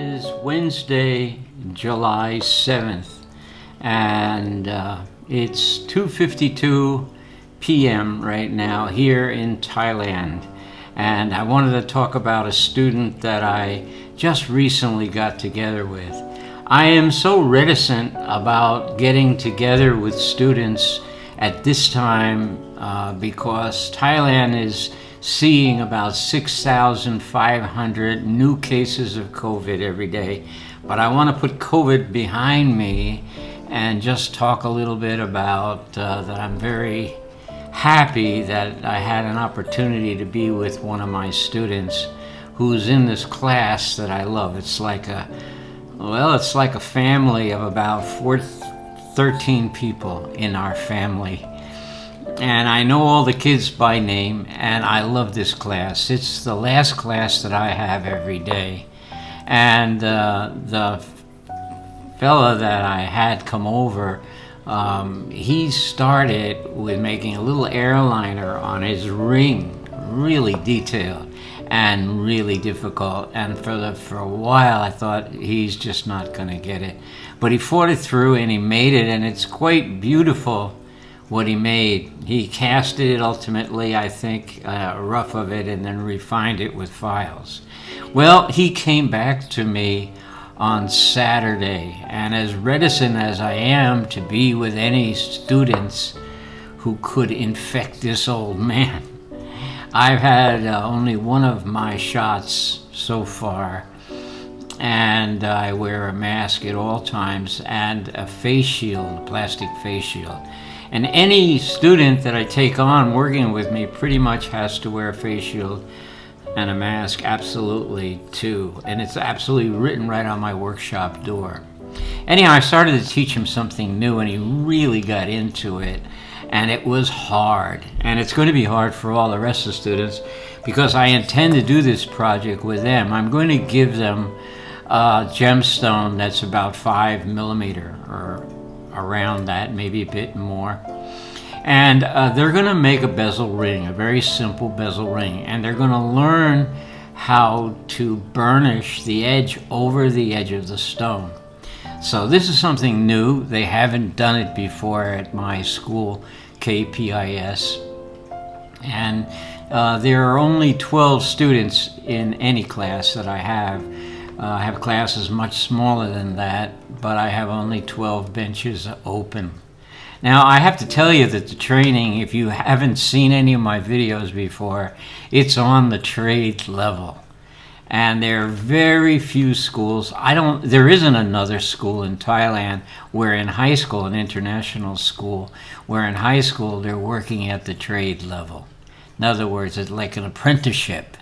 is Wednesday, July 7th, and it's 2:52 p.m. right now here in Thailand. And I wanted to talk about a student that I just recently got together with. I am so reticent about getting together with students at this time because Thailand is seeing about 6,500 new cases of COVID every day. But I want to put COVID behind me and just talk a little bit about that I'm very happy that I had an opportunity to be with one of my students who's in this class that I love. It's like a family of about 13 people in our family. And I know all the kids by name, and I love this class. It's the last class that I have every day. And the fella that I had come over, he started with making a little airliner on his ring, really detailed and really difficult. And for a while I thought he's just not going to get it. But he fought it through and he made it, and it's quite beautiful what he made. He casted it ultimately, I think, rough of it, and then refined it with files. Well, he came back to me on Saturday, and as reticent as I am to be with any students who could infect this old man, I've had only one of my shots so far, and I wear a mask at all times and a face shield, a plastic face shield. And any student that I take on working with me pretty much has to wear a face shield and a mask, absolutely, too. And it's absolutely written right on my workshop door. Anyhow, I started to teach him something new, and he really got into it. And it was hard. And it's going to be hard for all the rest of the students because I intend to do this project with them. I'm going to give them a gemstone that's about 5 millimeter or around that, maybe a bit more. And they're going to make a bezel ring, a very simple bezel ring. And they're going to learn how to burnish the edge over the edge of the stone. So this is something new. They haven't done it before at my school, KPIS. And there are only 12 students in any class that I have. I have classes much smaller than that, but I have only 12 benches open. Now, I have to tell you that the training, if you haven't seen any of my videos before, it's on the trade level. And there are very few schools. There isn't another school in Thailand where in high school, an international school, where in high school they're working at the trade level. In other words, it's like an apprenticeship,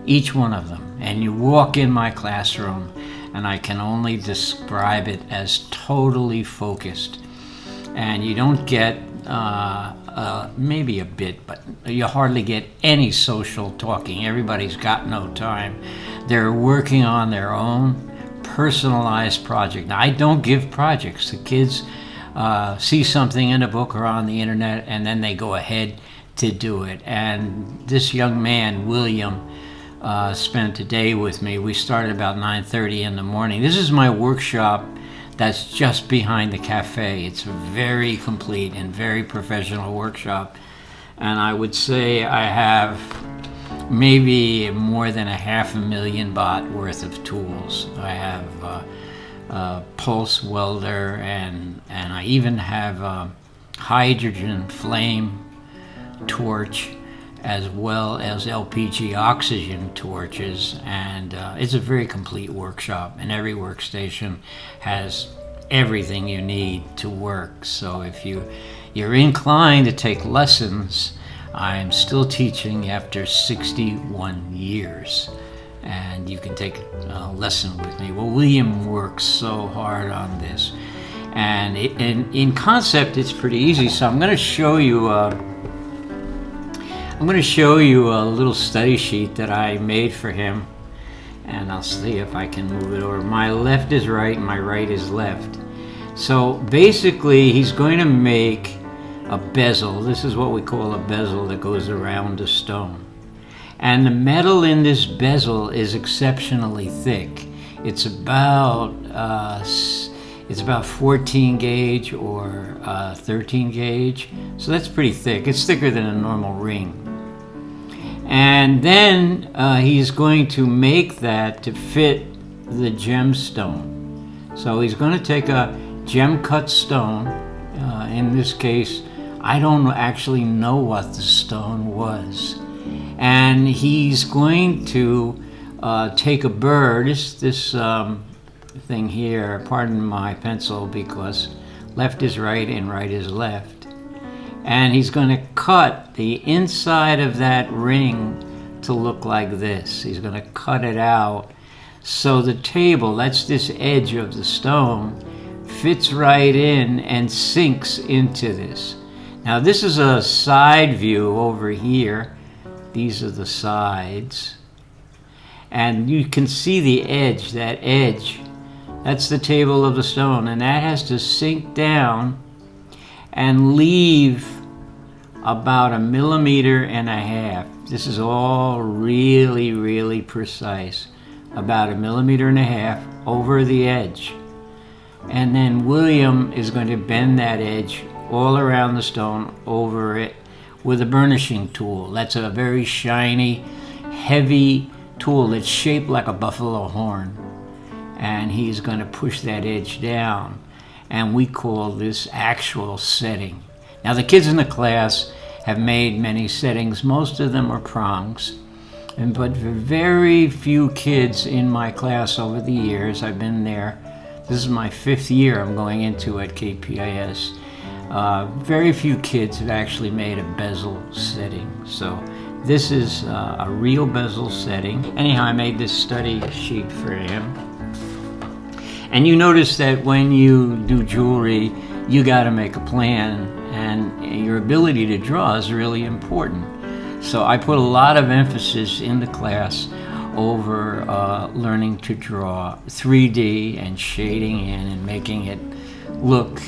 each one of them. And you walk in my classroom, and I can only describe it as totally focused. And you don't get, maybe a bit, but you hardly get any social talking. Everybody's got no time. They're working on their own personalized project. Now, I don't give projects. The kids see something in a book or on the internet, and then they go ahead to do it. And this young man, William, spent a day with me. We started about 9:30 in the morning. This is my workshop that's just behind the cafe. It's a very complete and very professional workshop. And I would say I have maybe more than 500,000 baht worth of tools. I have a pulse welder, and I even have a hydrogen flame torch, as well as LPG oxygen torches, and it's a very complete workshop, and every workstation has everything you need to work. So if you're inclined to take lessons, I'm still teaching after 61 years, and you can take a lesson with me. Well, William works so hard on this, and in concept it's pretty easy. So I'm going to show you a little study sheet that I made for him, and I'll see if I can move it over. My left is right and my right is left. So basically he's going to make a bezel. This is what we call a bezel that goes around a stone. And the metal in this bezel is exceptionally thick. It's about 14 gauge or 13 gauge, so that's pretty thick. It's thicker than a normal ring. And then he's going to make that to fit the gemstone. So he's going to take a gem cut stone. In this case, I don't actually know what the stone was. And he's going to take a burr, this thing here, pardon my pencil because left is right and right is left. And he's going to cut the inside of that ring to look like this. He's going to cut it out so the table, that's this edge of the stone, fits right in and sinks into this. Now this is a side view over here. These are the sides. And you can see the edge, that edge. That's the table of the stone, and that has to sink down and leave about 1.5 millimeters. This is all really, really precise. About 1.5 millimeters over the edge. And then William is going to bend that edge all around the stone over it with a burnishing tool. That's a very shiny, heavy tool that's shaped like a buffalo horn. And he's going to push that edge down. And we call this actual setting. Now the kids in the class have made many settings. Most of them are prongs. But very few kids in my class over the years, I've been there, this is my 5th year I'm going into at KPIS, very few kids have actually made a bezel setting. So this is a real bezel setting. Anyhow, I made this study sheet for him. And you notice that when you do jewelry, you got to make a plan, and your ability to draw is really important. So I put a lot of emphasis in the class over learning to draw 3D and shading in and making it look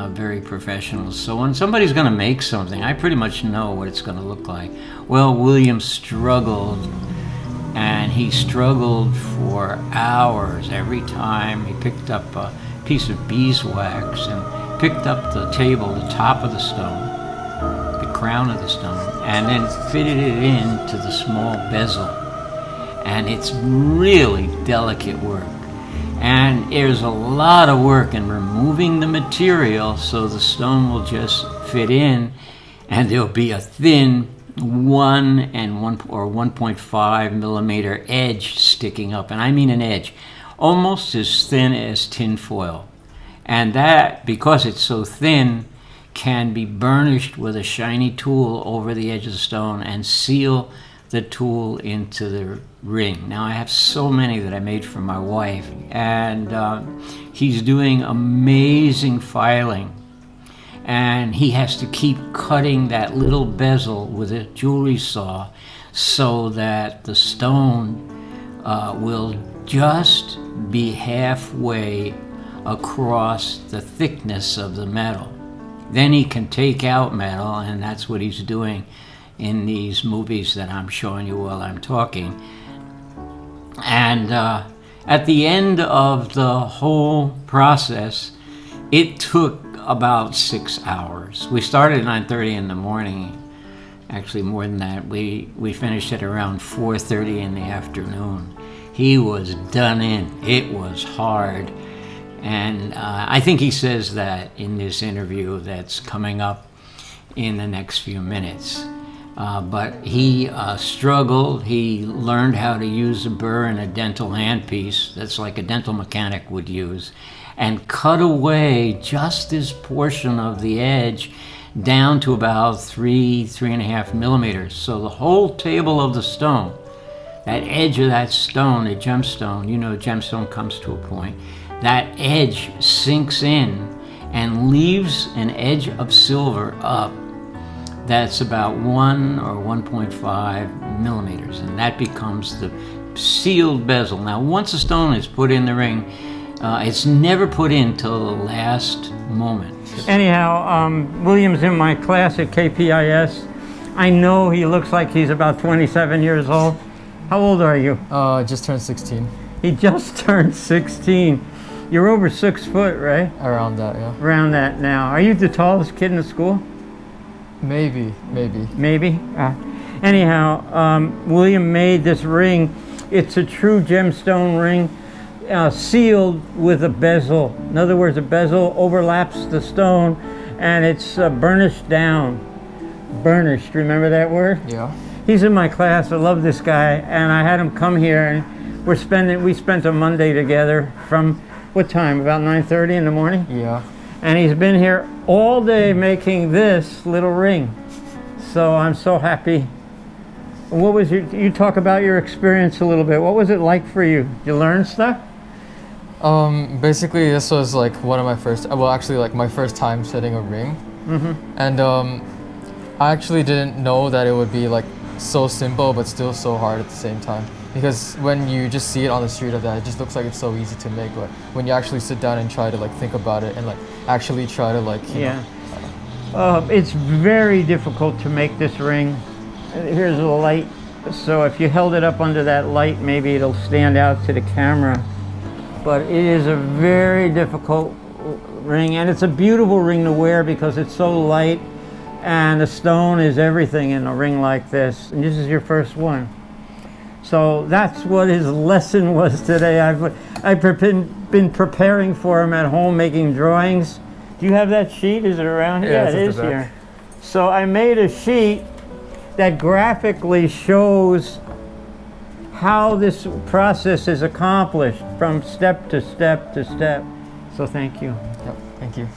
very professional. So when somebody's going to make something, I pretty much know what it's going to look like. Well, William struggled, and he struggled for hours every time he picked up a piece of beeswax and picked up the table, the top of the stone, the crown of the stone, and then fitted it into the small bezel. And it's really delicate work. And there's a lot of work in removing the material so the stone will just fit in, and there'll be a thin 1 or 1.5 millimeter edge sticking up. And I mean an edge, almost as thin as tin foil. And that, because it's so thin, can be burnished with a shiny tool over the edge of the stone and seal the tool into the ring. Now I have so many that I made for my wife, and he's doing amazing filing, and he has to keep cutting that little bezel with a jewelry saw so that the stone will just be halfway across the thickness of the metal. Then he can take out metal, and that's what he's doing in these movies that I'm showing you while I'm talking. And at the end of the whole process, it took about 6 hours. We started at 9:30 in the morning. Actually, more than that. We finished at around 4:30 in the afternoon. He was done in. It was hard. And I think he says that in this interview that's coming up in the next few minutes. But he struggled. He learned how to use a burr and a dental handpiece, that's like a dental mechanic would use, and cut away just this portion of the edge down to about 3.5 millimeters. So the whole table of the stone, that edge of that stone, the gemstone, you know, gemstone comes to a point, that edge sinks in and leaves an edge of silver up that's about 1 or 1.5 millimeters, and that becomes the sealed bezel. Now, once a stone is put in the ring, it's never put in till the last moment. Anyhow, William's in my class at KPIS. I know he looks like he's about 27 years old. How old are you? Just turned 16. He just turned 16. You're over 6 foot, right? Around that, yeah. Around that now. Are you the tallest kid in the school? Maybe. Maybe. Anyhow, William made this ring. It's a true gemstone ring, sealed with a bezel. In other words, a bezel overlaps the stone, and it's burnished down. Burnished, remember that word? Yeah. He's in my class. I love this guy, and I had him come here, and we spent a Monday together from what time? About 9:30 in the morning? Yeah. And he's been here all day making this little ring. So I'm so happy. What was you talk about your experience a little bit. What was it like for you? You learn stuff? Basically, this was like one of my first, well, actually, like my first time setting a ring. And I actually didn't know that it would be like so simple, but still so hard at the same time. Because when you just see it on the street of that, it just looks like it's so easy to make. But when you actually sit down and try to like think about it and like actually try to like, you know. It's very difficult to make this ring. Here's a light. So if you held it up under that light, maybe it'll stand out to the camera. But it is a very difficult ring, and it's a beautiful ring to wear because it's so light, and the stone is everything in a ring like this. And this is your first one. So that's what his lesson was today. I've been preparing for him at home, making drawings. Do you have that sheet? Is it around here? Yeah, it is here. So I made a sheet that graphically shows how this process is accomplished from step to step to step. So thank you. Yep, thank you.